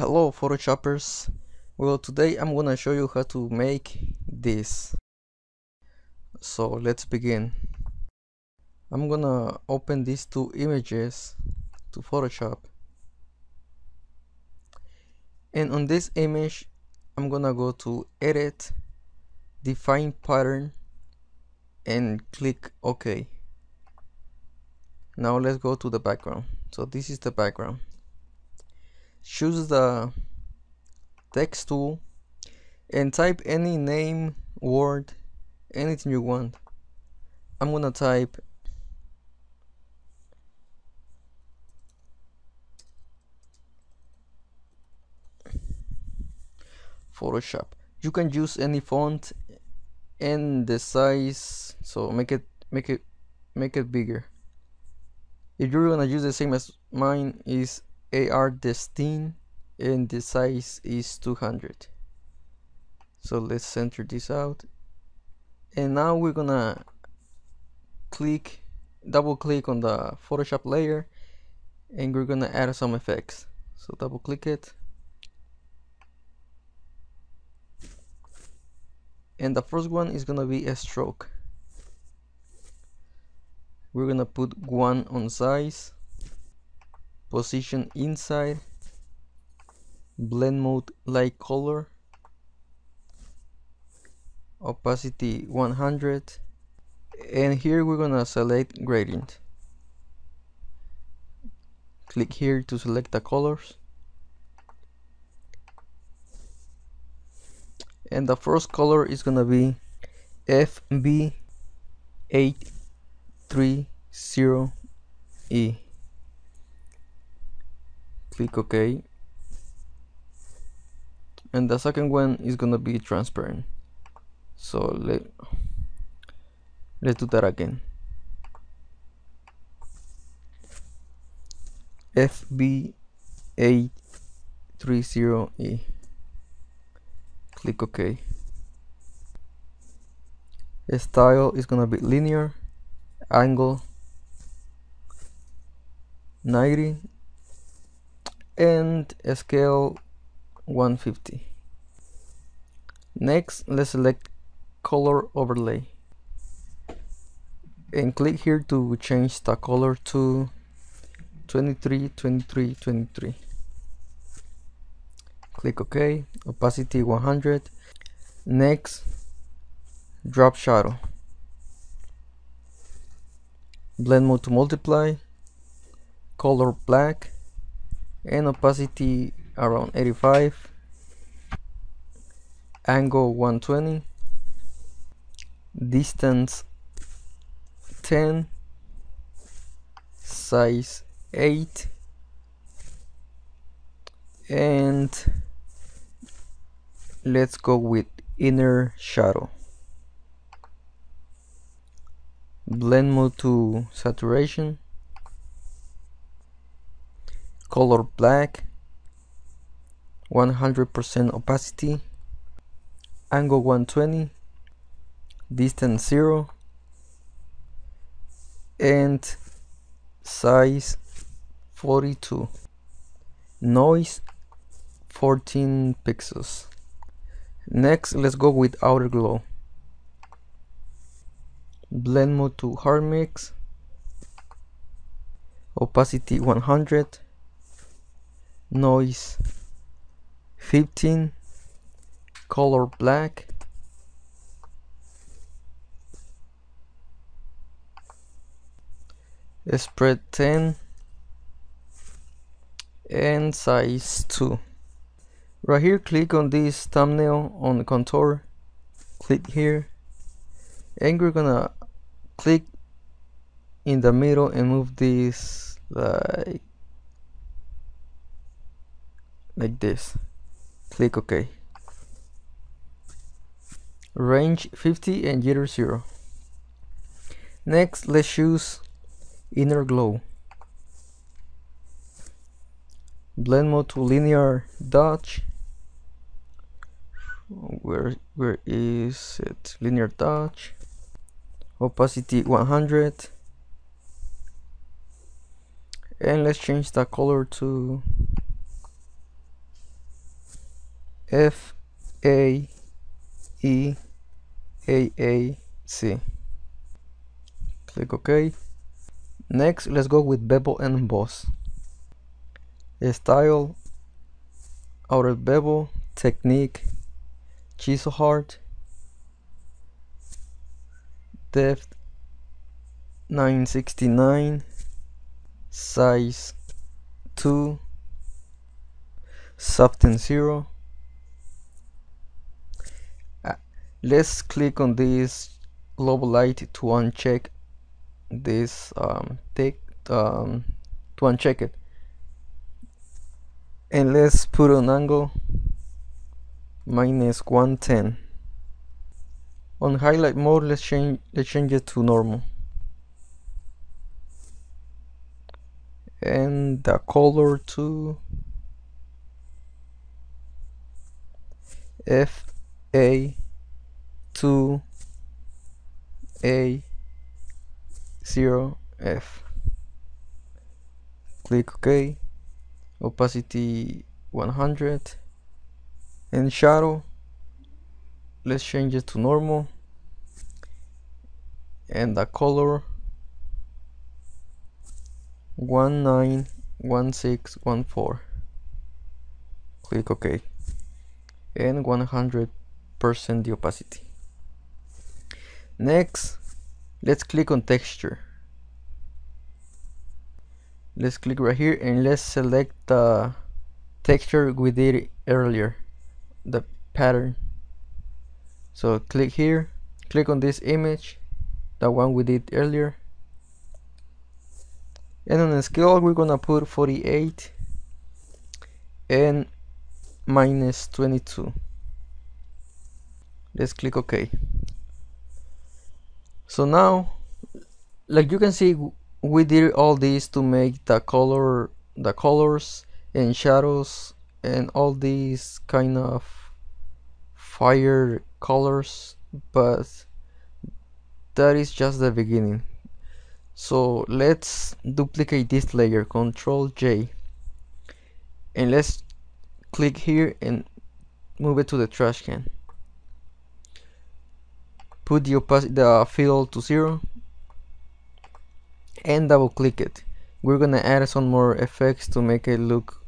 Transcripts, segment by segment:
Hello Photoshoppers. Well, today I'm gonna show you how to make this. So let's begin. I'm gonna open these two images to Photoshop, and on this image I'm gonna go to Edit, Define Pattern, and click OK. Now let's go to the background. So this is the background. Choose the text tool and type any name, word, anything you want. I'm gonna type Photoshop. You can use any font and the size, so make it bigger. If you're gonna use the same as mine, is AR16 and the size is 200. So let's center this out, and now we're gonna double click on the Photoshop layer, and we're gonna add some effects. So double click it, and the first one is gonna be a stroke. We're gonna put 1 on size, position inside, blend mode light color, opacity 100, and here we're gonna select gradient. Click here to select the colors, and the first color is gonna be FB830E. Click OK, and the second one is gonna be transparent. So let's do that again. FB830E. Click OK. Style is gonna be linear, angle 90, and scale 150. Next, let's select color overlay and click here to change the color to 23, 23, 23. Click OK, opacity 100. Next, drop shadow, blend mode to multiply, color black, and opacity around 85, angle 120, distance 10, size 8, and let's go with inner shadow. Blend mode to saturation, color black, 100% opacity, angle 120, distance 0, and size 42, noise 14 pixels. Next, let's go with outer glow. Blend mode to hard mix, opacity 100, noise 15, color black, spread 10, and size 2. Right here, click on this thumbnail on the contour, click here, and we're gonna click in the middle and move this like this. Click OK. Range 50 and jitter 0. Next, let's choose inner glow. Blend mode to linear dodge. Where is it? Linear dodge. Opacity 100, and let's change the color to F A E A A C. Click OK. Next, let's go with bevel and emboss. Style, outer bevel, technique, chisel hard, depth 969, size 2, soften 0. Let's click on this global light to uncheck this to uncheck it, and let's put an angle -110. On highlight mode, let's change it to normal, and the color to FA2A0F. Click OK. Opacity 100, and shadow, let's change it to normal, and the color 191614. Click OK, and 100% the opacity. Next, let's click on texture. Let's click right here and let's select the texture we did earlier, the pattern. So click here, click on this image, the one we did earlier, and on the scale we're gonna put 48 and -22. Let's click OK. So now, like you can see, we did all this to make the colors and shadows and all these kind of fire colors, but that is just the beginning. So let's duplicate this layer, Control J, and let's click here and move it to the trash can. Put the fill to 0 and double click it. We're gonna add some more effects to make it look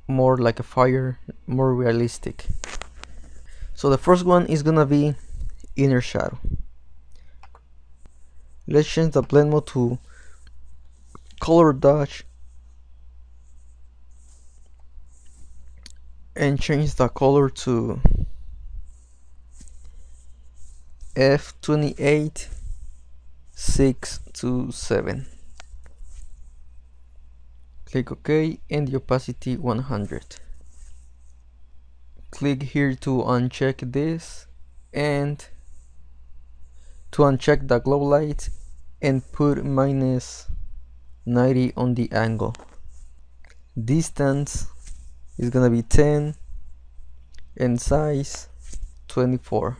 more like a fire, more realistic. So the first one is gonna be inner shadow. Let's change the blend mode to color dodge and change the color to F28627. Click OK, and the opacity 100. Click here to uncheck this and to uncheck the glow light and put -90 on the angle. Distance is gonna be 10 and size 24.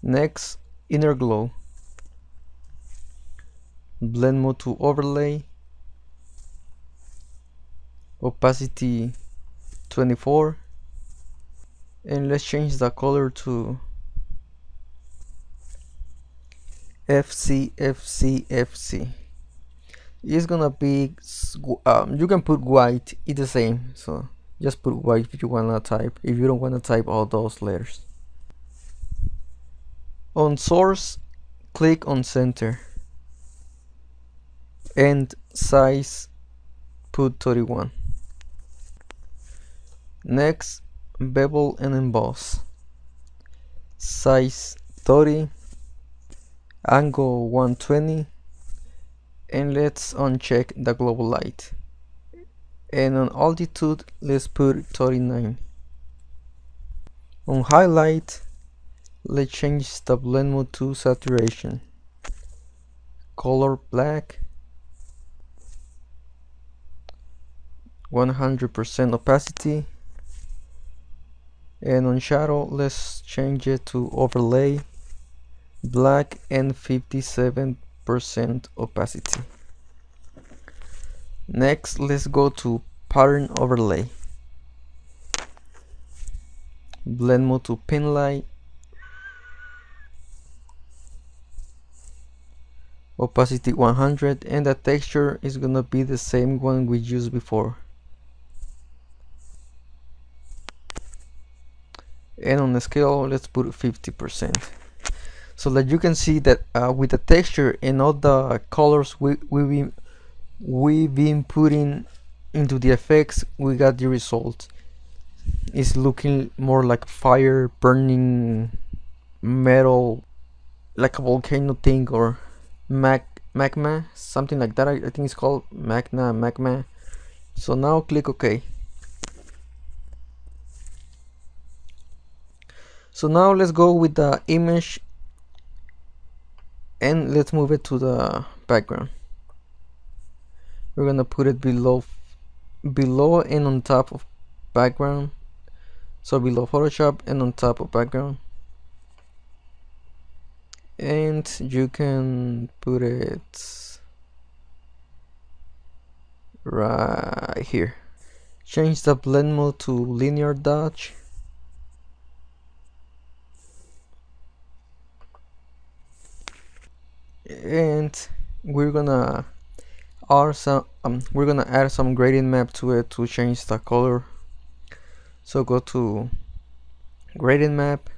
Next, inner glow. Blend mode to overlay. Opacity 24. And let's change the color to FC. It's gonna be, you can put white, it's the same, so just put white if you wanna type, if you don't wanna type all those letters. On source, click on center and size, put 31. Next, bevel and emboss. Size 30, angle 120, and let's uncheck the global light. And on altitude, let's put 39. On highlight, let's change the blend mode to saturation. Color black. 100% opacity. And on shadow, let's change it to overlay, black, and 57% opacity. Next, let's go to pattern overlay. blend mode to pin light, opacity 100, and the texture is gonna be the same one we used before. And on the scale, let's put 50%. So that you can see that with the texture and all the colors we've been putting into the effects, we got the result. It's looking more like fire, burning metal, like a volcano thing, or magma, something like that. I think it's called magma. So now click OK. So now let's go with the image and let's move it to the background. We're gonna put it below and on top of background. So below Photoshop and on top of background. And you can put it right here. Change the blend mode to linear dodge. And we're gonna add some gradient map to it to change the color. So go to gradient map,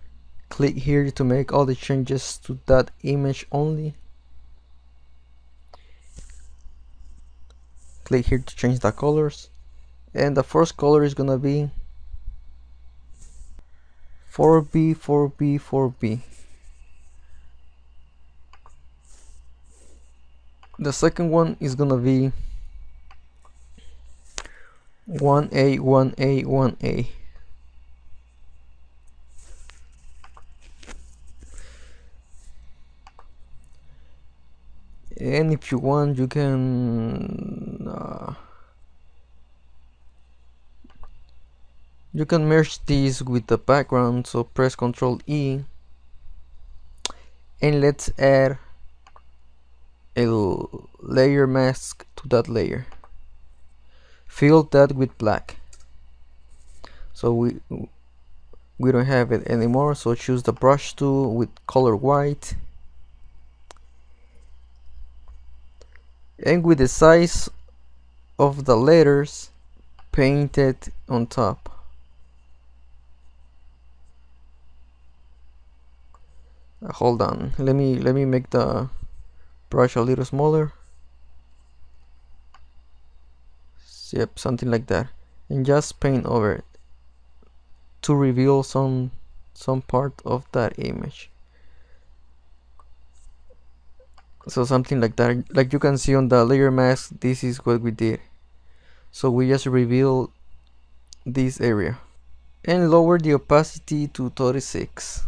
click here to make all the changes to that image only. Click here to change the colors, and the first color is gonna be 4B 4B 4B. The second one is gonna be 1A 1A 1A. And if you want, you can merge these with the background. So press Ctrl E, and let's add a layer mask to that layer. Fill that with black. So we don't have it anymore, so choose the brush tool with color white, and with the size of the letters, paint it on top. Hold on, let me make the brush a little smaller. Yep, something like that, and just paint over it to reveal some part of that image. So something like that, like you can see on the layer mask, this is what we did. So we just reveal this area and lower the opacity to 36,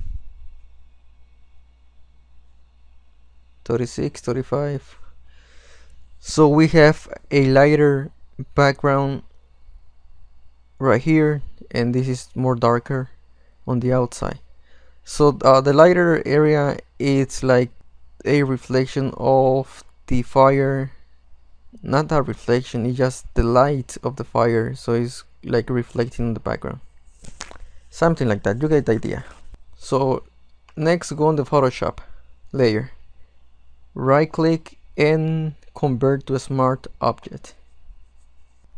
35. So we have a lighter background right here, and this is more darker on the outside. So the lighter area, it's like a reflection of the fire, not a reflection, it's just the light of the fire, so it's like reflecting in the background, something like that. You get the idea. So next, go on the Photoshop layer, right click and convert to a smart object.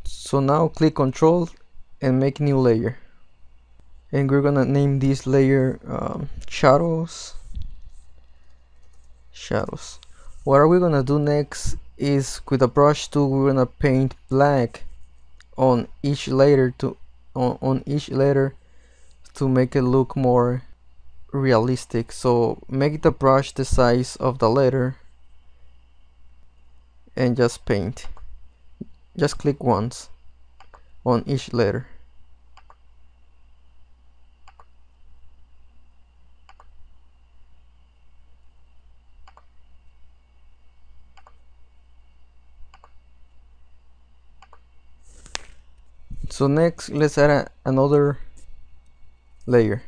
So now click Control and make new layer, and we're gonna name this layer shadows. What are we gonna do next is, with the brush tool, we're gonna paint black on each layer to make it look more realistic. So make the brush the size of the letter and just paint. Just click once on each letter. So next, let's add another layer.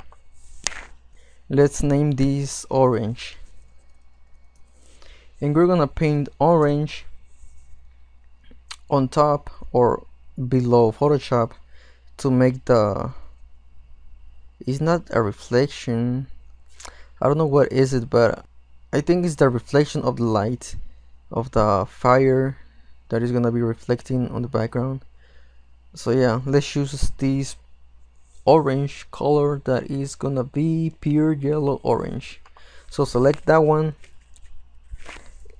Let's name this orange, and we're gonna paint orange on top or below Photoshop to make the It's not a reflection. I don't know what is it, but I think it's the reflection of the light of the fire that is gonna be reflecting on the background. So yeah, let's choose this orange color that is gonna be pure yellow orange. So select that one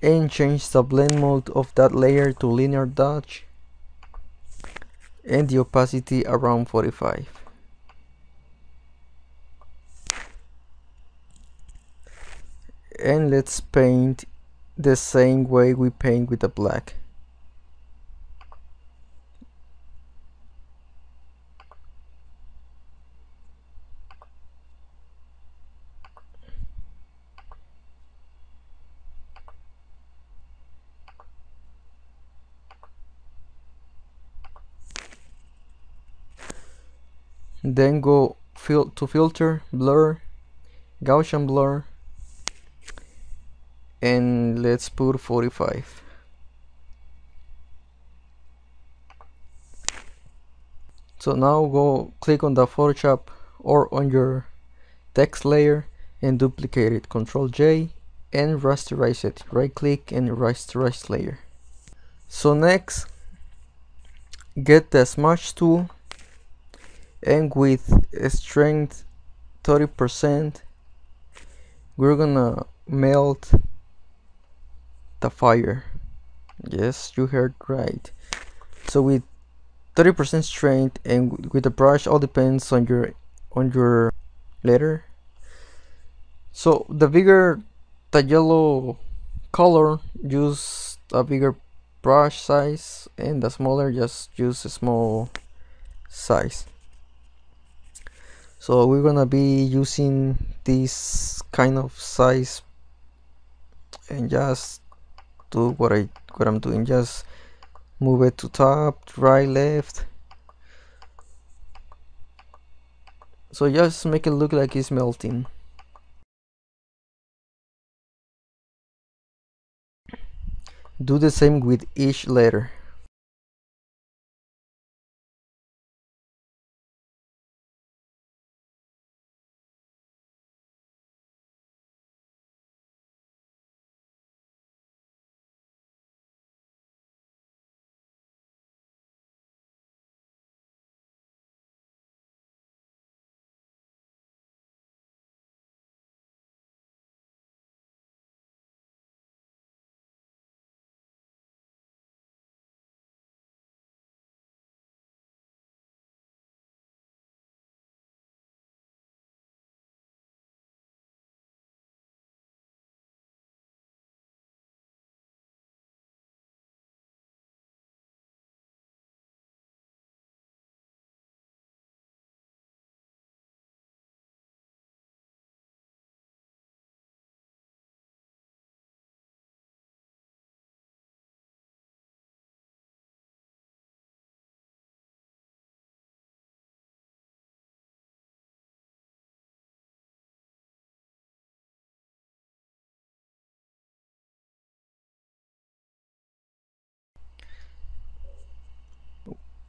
and change the blend mode of that layer to linear dodge and the opacity around 45. And let's paint the same way we paint with the black. Then go to filter, blur, Gaussian blur, and let's put 45. So now go click on the Photoshop or on your text layer and duplicate it. Ctrl J and rasterize it. Right click and rasterize layer. So next, get the smudge tool and with strength 30%, we're gonna melt the fire. Yes, you heard right. So with 30% strength and with the brush, all depends on your letter. So the bigger the yellow color, use a bigger brush size, and the smaller, just use a small size. So we're gonna be using this kind of size and just do what I'm doing. Just move it to top, right, left. So just make it look like it's melting. Do the same with each letter.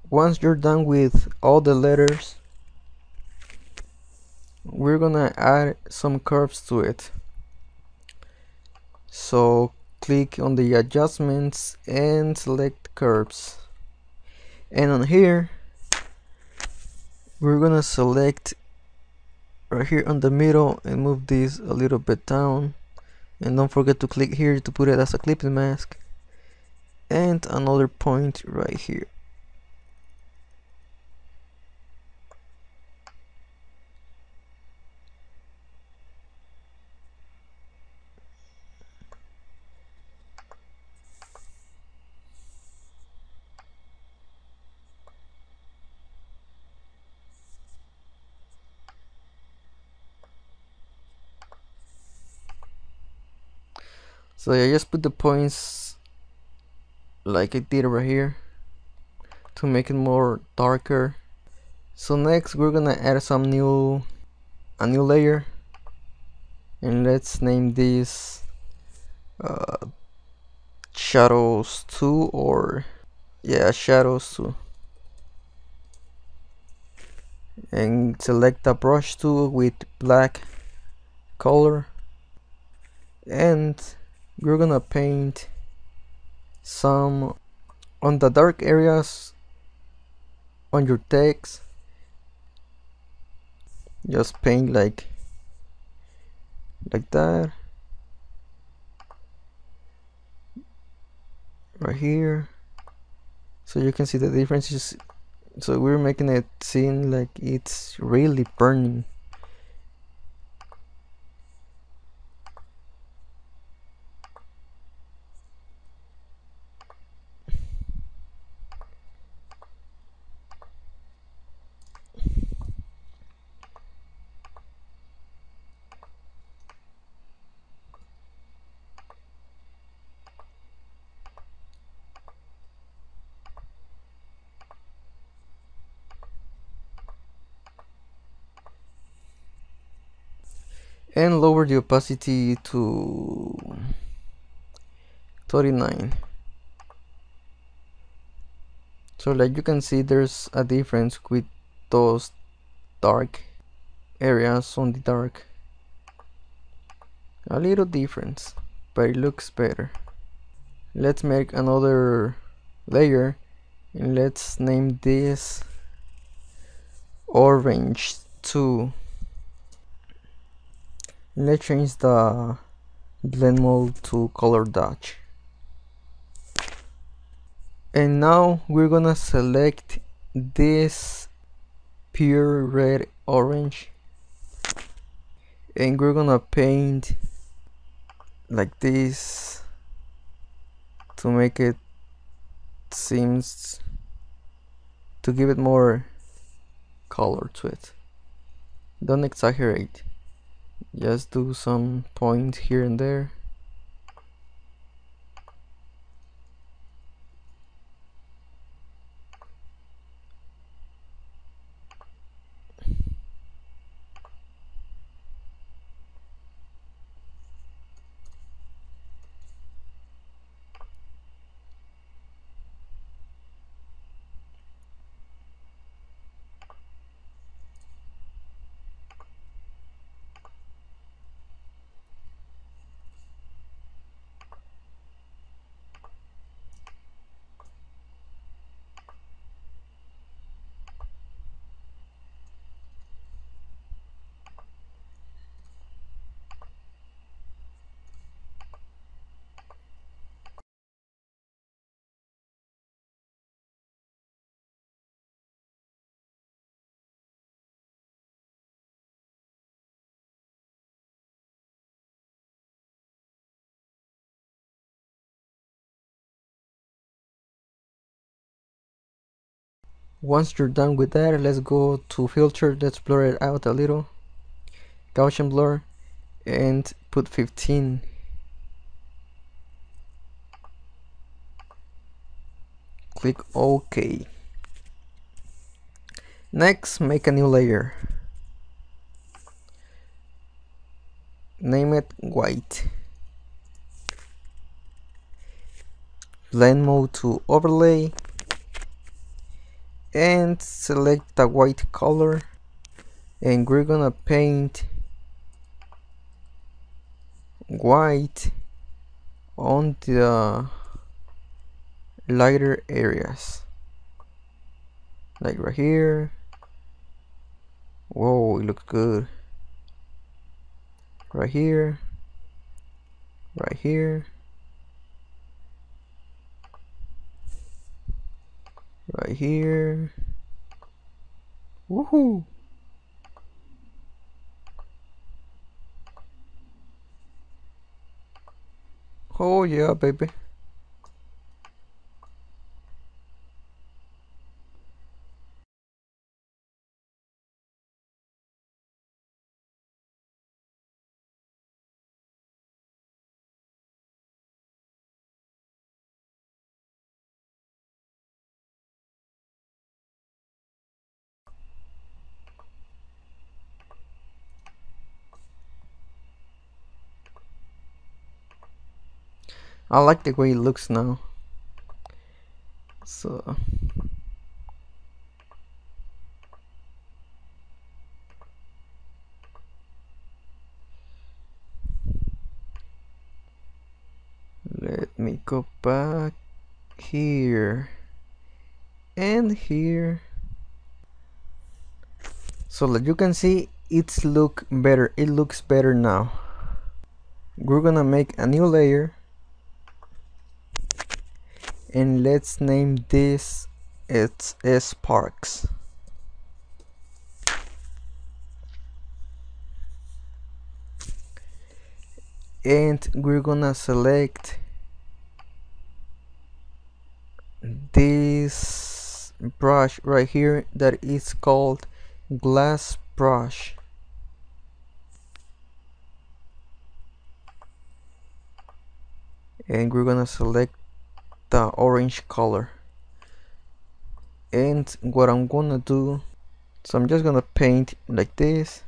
Once you're done with all the letters, we're gonna add some curves to it. So click on the adjustments and select curves, and on here we're gonna select right here on the middle and move this a little bit down, and don't forget to click here to put it as a clipping mask, and another point right here. So I just put the points like I did right here to make it more darker. So next we're gonna add a new layer, and let's name this shadows 2, or yeah, shadows 2. and select the brush tool with black color, and we're gonna paint some on the dark areas on your text. Just paint like that right here, so you can see the differences. So we're making it seem like it's really burning. And lower the opacity to 39. So like you can see, there's a difference with those dark areas on the dark. A little difference, but it looks better. Let's make another layer and let's name this orange 2. Let's change the blend mode to color dodge. And now we're gonna select this pure red orange, and we're gonna paint like this to make it seems to give it more color to it. Don't exaggerate, just do some point here and there. Once you're done with that, let's go to filter. Let's blur it out a little, Gaussian blur, and put 15. Click OK. Next, make a new layer. Name it white. Blend mode to overlay, and select the white color, and we're gonna paint white on the lighter areas, like right here. Whoa, it looks good. Right here, right here, right here. Woohoo! Oh yeah, baby. I like the way it looks now. So me go back here and here. So like you can see, it looks better now. We're gonna make a new layer and let's name this cs6. And we're gonna select this brush right here that is called glass brush. And we're gonna select the orange color. And what I'm gonna do, so I'm just gonna paint like this.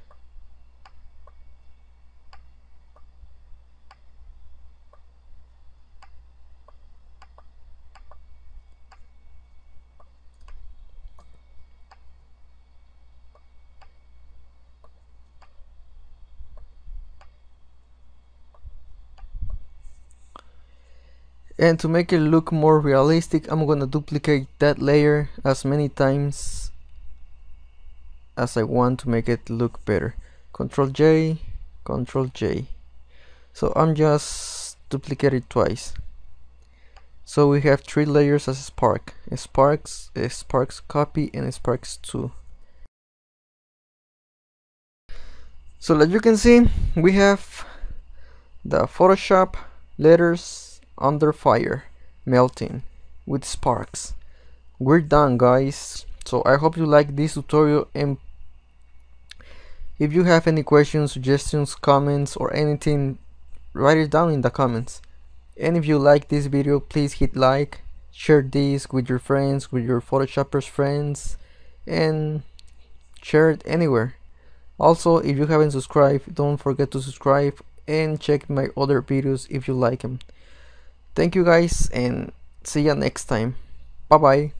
And to make it look more realistic, I'm gonna duplicate that layer as many times as I want to make it look better. Ctrl J, Ctrl J. So I'm just duplicating it twice. So we have 3 layers as Spark. Sparks copy, and Sparks 2. So as you can see, we have the Photoshop letters under fire melting with sparks. We're done, guys. So I hope you like this tutorial, and if you have any questions, suggestions, comments, or anything, write it down in the comments. And if you like this video, please hit like, share this with your friends, with your Photoshoppers friends, and share it anywhere. Also, if you haven't subscribed, don't forget to subscribe and check my other videos if you like them. Thank you guys, and see ya next time. Bye bye.